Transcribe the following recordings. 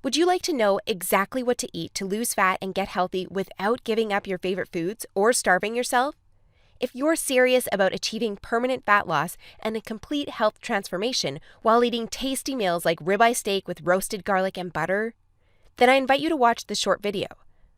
Would you like to know exactly what to eat to lose fat and get healthy without giving up your favorite foods or starving yourself? If you're serious about achieving permanent fat loss and a complete health transformation while eating tasty meals like ribeye steak with roasted garlic and butter, then I invite you to watch this short video.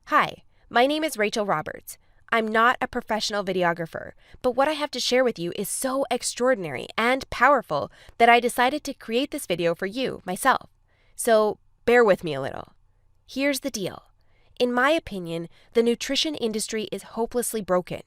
Hi, my name is Rachel Roberts. I'm not a professional videographer, but what I have to share with you is so extraordinary and powerful that I decided to create this video for you, myself. So bear with me a little. Here's the deal. In my opinion, the nutrition industry is hopelessly broken.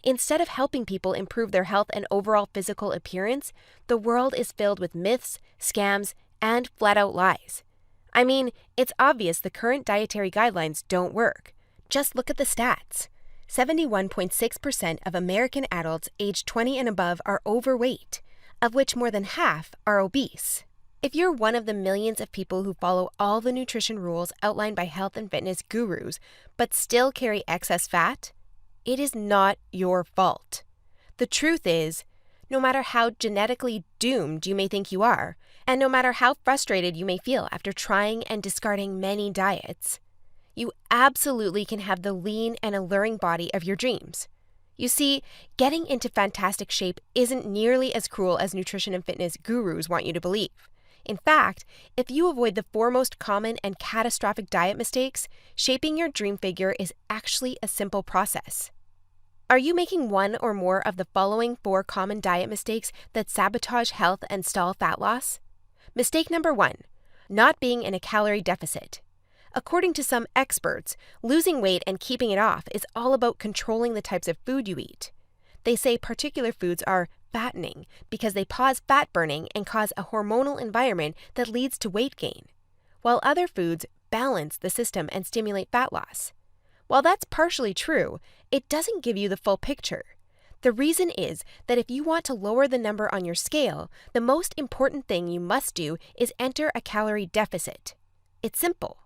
Instead of helping people improve their health and overall physical appearance, the world is filled with myths, scams, and flat-out lies. I mean, it's obvious the current dietary guidelines don't work. Just look at the stats. 71.6% of American adults aged 20 and above are overweight, of which more than half are obese. If you're one of the millions of people who follow all the nutrition rules outlined by health and fitness gurus, but still carry excess fat, it is not your fault. The truth is, no matter how genetically doomed you may think you are, and no matter how frustrated you may feel after trying and discarding many diets, you absolutely can have the lean and alluring body of your dreams. You see, getting into fantastic shape isn't nearly as cruel as nutrition and fitness gurus want you to believe. In fact, if you avoid the four most common and catastrophic diet mistakes, shaping your dream figure is actually a simple process. Are you making one or more of the following 4 common diet mistakes that sabotage health and stall fat loss? Mistake number 1, not being in a calorie deficit. According to some experts, losing weight and keeping it off is all about controlling the types of food you eat. They say particular foods are fattening because they pause fat burning and cause a hormonal environment that leads to weight gain, while other foods balance the system and stimulate fat loss. While that's partially true, it doesn't give you the full picture. The reason is that if you want to lower the number on your scale, the most important thing you must do is enter a calorie deficit. It's simple.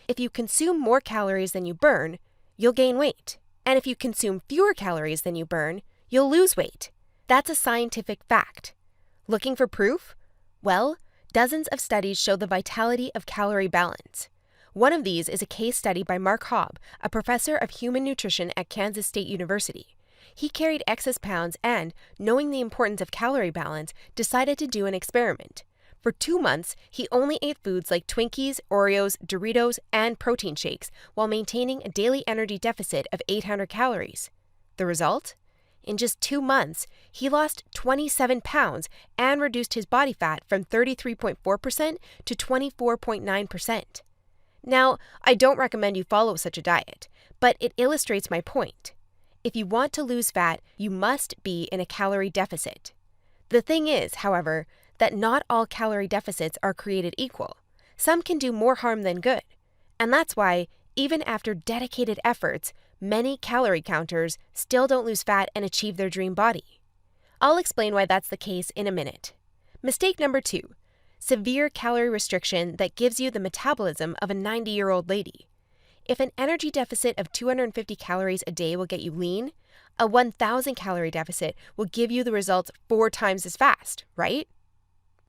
If you consume more calories than you burn, you'll gain weight. And if you consume fewer calories than you burn, you'll lose weight. That's a scientific fact. Looking for proof? Well, dozens of studies show the vitality of calorie balance. One of these is a case study by Mark Hobb, a professor of human nutrition at Kansas State University. He carried excess pounds and, knowing the importance of calorie balance, decided to do an experiment. For 2 months, he only ate foods like Twinkies, Oreos, Doritos, and protein shakes while maintaining a daily energy deficit of 800 calories. The result? In just 2 months, he lost 27 pounds and reduced his body fat from 33.4% to 24.9%. Now, I don't recommend you follow such a diet, but it illustrates my point. If you want to lose fat, you must be in a calorie deficit. The thing is, however, that not all calorie deficits are created equal. Some can do more harm than good. And that's why, even after dedicated efforts, many calorie counters still don't lose fat and achieve their dream body. I'll explain why that's the case in a minute. Mistake number 2. Severe calorie restriction that gives you the metabolism of a 90-year-old lady. If an energy deficit of 250 calories a day will get you lean, a 1,000 calorie deficit will give you the results 4 times as fast, right?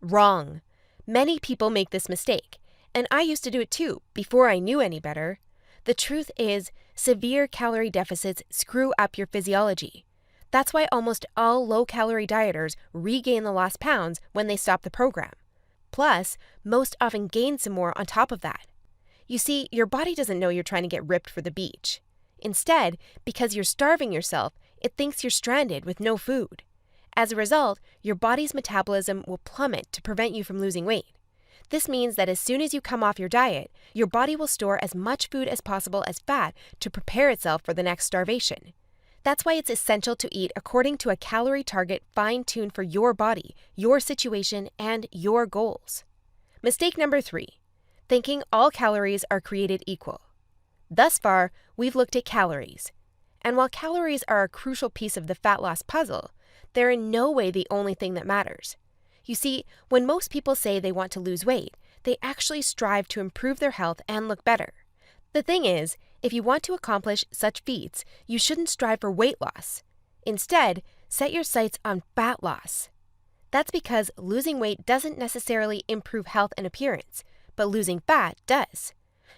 Wrong. Many people make this mistake, and I used to do it too, before I knew any better. The truth is, severe calorie deficits screw up your physiology. That's why almost all low-calorie dieters regain the lost pounds when they stop the program. Plus, most often gain some more on top of that. You see, your body doesn't know you're trying to get ripped for the beach. Instead, because you're starving yourself, it thinks you're stranded with no food. As a result, your body's metabolism will plummet to prevent you from losing weight. This means that as soon as you come off your diet, your body will store as much food as possible as fat to prepare itself for the next starvation. That's why it's essential to eat according to a calorie target fine-tuned for your body, your situation, and your goals. Mistake number 3. Thinking all calories are created equal. Thus far, we've looked at calories. And while calories are a crucial piece of the fat loss puzzle, they're in no way the only thing that matters. You see, when most people say they want to lose weight, they actually strive to improve their health and look better. The thing is, if you want to accomplish such feats, you shouldn't strive for weight loss. Instead, set your sights on fat loss. That's because losing weight doesn't necessarily improve health and appearance, but losing fat does.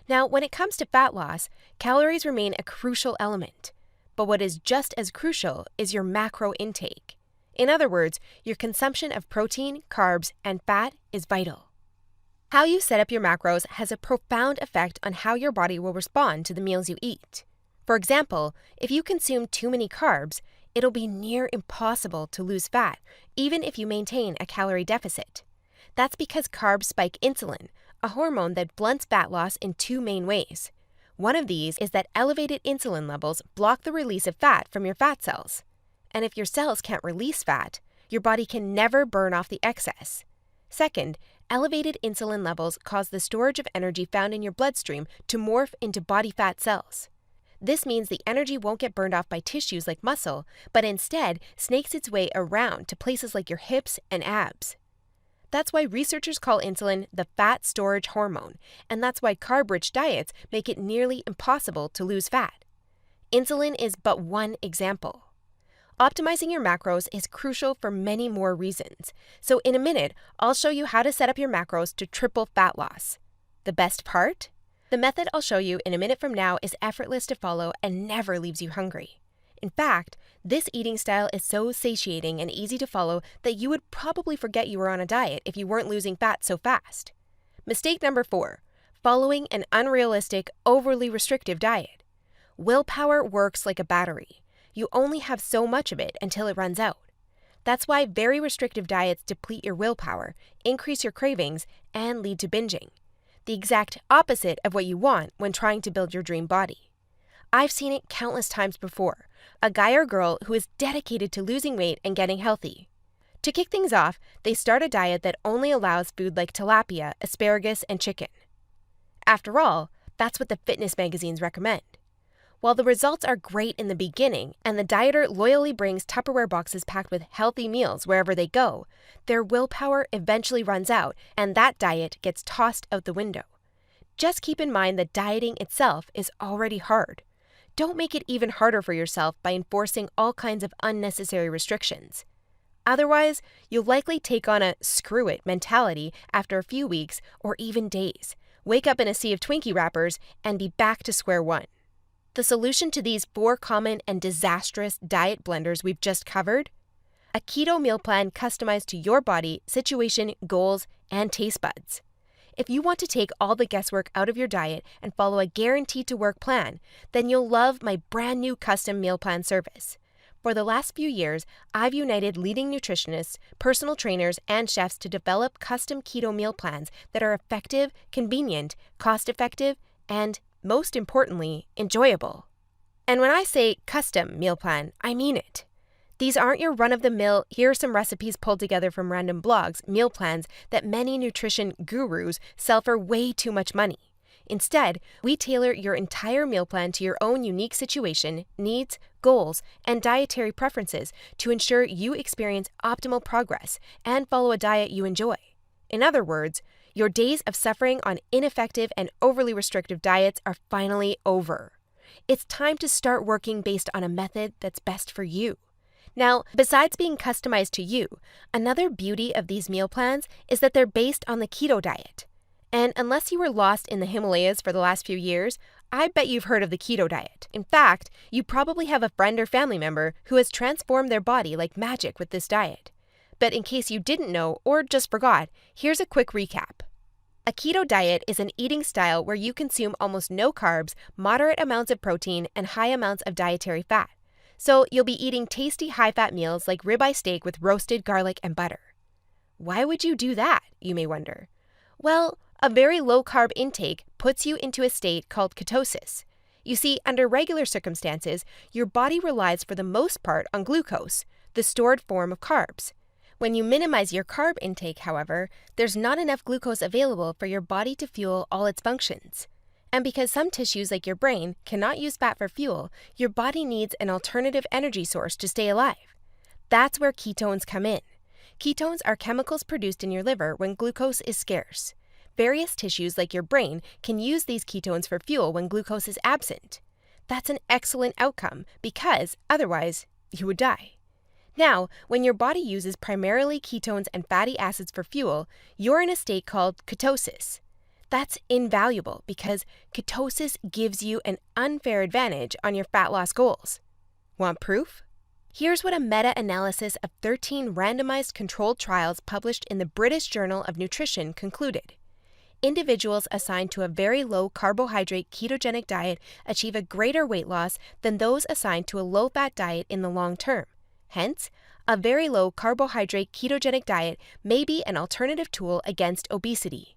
Now, when it comes to fat loss, calories remain a crucial element. But what is just as crucial is your macro intake. In other words, your consumption of protein, carbs, and fat is vital. How you set up your macros has a profound effect on how your body will respond to the meals you eat. For example, if you consume too many carbs, it'll be near impossible to lose fat, even if you maintain a calorie deficit. That's because carbs spike insulin, a hormone that blunts fat loss in two main ways. One of these is that elevated insulin levels block the release of fat from your fat cells. And if your cells can't release fat, your body can never burn off the excess. Second, elevated insulin levels cause the storage of energy found in your bloodstream to morph into body fat cells. This means the energy won't get burned off by tissues like muscle, but instead snakes its way around to places like your hips and abs. That's why researchers call insulin the fat storage hormone, and that's why carb-rich diets make it nearly impossible to lose fat. Insulin is but one example. Optimizing your macros is crucial for many more reasons. So in a minute, I'll show you how to set up your macros to triple fat loss. The best part? The method I'll show you in a minute from now is effortless to follow and never leaves you hungry. In fact, this eating style is so satiating and easy to follow that you would probably forget you were on a diet if you weren't losing fat so fast. Mistake number 4, following an unrealistic, overly restrictive diet. Willpower works like a battery. You only have so much of it until it runs out. That's why very restrictive diets deplete your willpower, increase your cravings, and lead to binging. The exact opposite of what you want when trying to build your dream body. I've seen it countless times before. A guy or girl who is dedicated to losing weight and getting healthy. To kick things off, they start a diet that only allows food like tilapia, asparagus, and chicken. After all, that's what the fitness magazines recommend. While the results are great in the beginning, and the dieter loyally brings Tupperware boxes packed with healthy meals wherever they go, their willpower eventually runs out, and that diet gets tossed out the window. Just keep in mind that dieting itself is already hard. Don't make it even harder for yourself by enforcing all kinds of unnecessary restrictions. Otherwise, you'll likely take on a screw it mentality after a few weeks or even days, wake up in a sea of Twinkie wrappers, and be back to square one. The solution to these 4 common and disastrous diet blunders we've just covered? A keto meal plan customized to your body, situation, goals, and taste buds. If you want to take all the guesswork out of your diet and follow a guaranteed-to-work plan, then you'll love my brand new custom meal plan service. For the last few years, I've united leading nutritionists, personal trainers, and chefs to develop custom keto meal plans that are effective, convenient, cost-effective, and most importantly, enjoyable. And when I say custom meal plan, I mean it. These aren't your run-of-the-mill, here are some recipes pulled together from random blogs, meal plans that many nutrition gurus sell for way too much money. Instead, we tailor your entire meal plan to your own unique situation, needs, goals, and dietary preferences to ensure you experience optimal progress and follow a diet you enjoy. In other words, your days of suffering on ineffective and overly restrictive diets are finally over. It's time to start working based on a method that's best for you. Now, besides being customized to you, another beauty of these meal plans is that they're based on the keto diet. And unless you were lost in the Himalayas for the last few years, I bet you've heard of the keto diet. In fact, you probably have a friend or family member who has transformed their body like magic with this diet. But in case you didn't know or just forgot, here's a quick recap. A keto diet is an eating style where you consume almost no carbs, moderate amounts of protein, and high amounts of dietary fat. So you'll be eating tasty high-fat meals like ribeye steak with roasted garlic and butter. Why would you do that, you may wonder? Well, a very low-carb intake puts you into a state called ketosis. You see, under regular circumstances, your body relies for the most part on glucose, the stored form of carbs. When you minimize your carb intake, however, there's not enough glucose available for your body to fuel all its functions. And because some tissues like your brain cannot use fat for fuel, your body needs an alternative energy source to stay alive. That's where ketones come in. Ketones are chemicals produced in your liver when glucose is scarce. Various tissues like your brain can use these ketones for fuel when glucose is absent. That's an excellent outcome because otherwise you would die. Now, when your body uses primarily ketones and fatty acids for fuel, you're in a state called ketosis. That's invaluable because ketosis gives you an unfair advantage on your fat loss goals. Want proof? Here's what a meta-analysis of 13 randomized controlled trials published in the British Journal of Nutrition concluded. Individuals assigned to a very low carbohydrate ketogenic diet achieve a greater weight loss than those assigned to a low-fat diet in the long term. Hence, a very low carbohydrate ketogenic diet may be an alternative tool against obesity.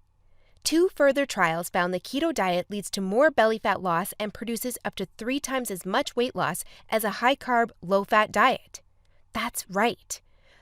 2 further trials found the keto diet leads to more belly fat loss and produces up to 3 times as much weight loss as a high-carb, low-fat diet. That's right.